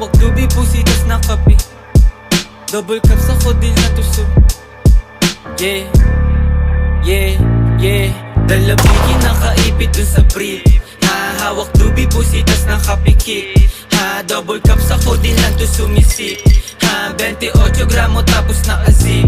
hawak dubi, pusitas na kape. Double cups ako din na tuso. Yeah, yeah, yeah. Dalabigin nakaipit dun sa brief. Hawak dubi, pusitas na kapikik. Double cups ako din lang to sumisip. 28 gramo tapos nakazip.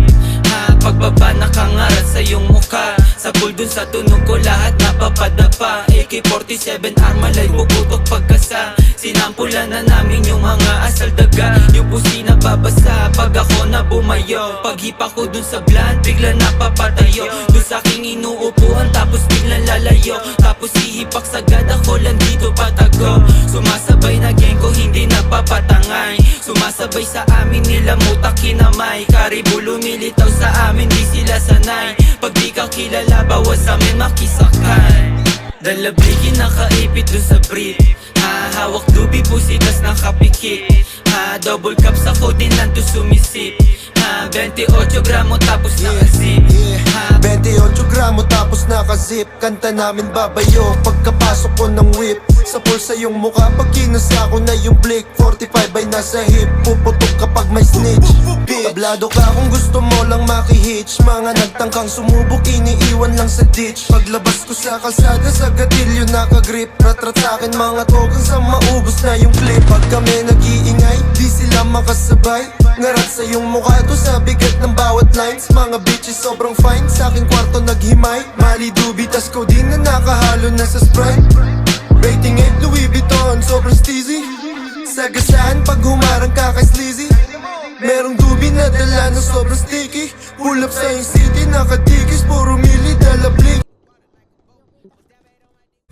Pagbaba nakangarat sa iyong mukha. Sa pool dun sa tunog ko lahat napapadapa. AK-47 armalay puputok pagkasa. Sinampulan na namin yung mga asal daga. Yung pusi na babasa pag ako na bumayo. Paghipa ko dun sa bland bigla napapatayo. Dun sa aking inuupuan tapos biglang lalayo. Tapos hihipak sagad ako lang dito patago. Sumasabay na gang ko hindi napapatangay. Sumasabay sa amin nila mutak kinamay. Karibu lumilitaw sa amin di sila sanay. Pag di ka kilala bawas amin makisakay. Dalabigin nakaipit dun sa brief. Hawak dubi, pusitas na kapikik. Double cups ako din nanto sumisip. 28 gramo tapos nakazip. 28 gramo tapos nakazip. Kanta namin babayo pagkapasok ko ng whip. Sa pulsa yung mukha pag kinasa ko na yung blick. 45 ay nasa hip, puputok kapag may snitch. Tablado ka kung gusto mo lang makihitch. Mga nagtangkang sumubok iniiwan lang sa ditch. Paglabas ko sa kalsada sa gatilyo nakagrip. Rat-rat sa'kin mga togang sa maubos na yung clip. Pag kami nag-iingay, di sila makasabay. Ngarat sa yung mukha to sa bigat ng bawat lines. Mga bitches sobrang fine, sa aking kwarto naghimay. Mali dubi tas ko din na nakahalo na sa Sprite. Rating 8 Louis Vuitton, sobrang steezy. Sagasaan pag humarang ka kay sleazy. Merong dubi na dala na sobrang sticky. Pull up sa yung city, nakadikis, puro mili, dalablik.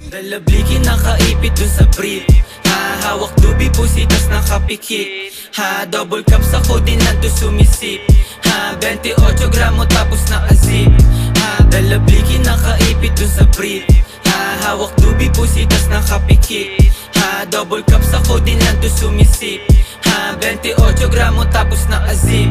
Dalablikin nakaipit dun sa brief. Hawak dubi, pusitas na kapikik. Double cups ako din nanto sumisip. 28 gramo tapos nakazip. Dalablikin nakaipit dun sa brief. Hawak dubi, pusitas na kapikik. Double cups ako din lang to sumisip. 28 gramo tapos nakazip.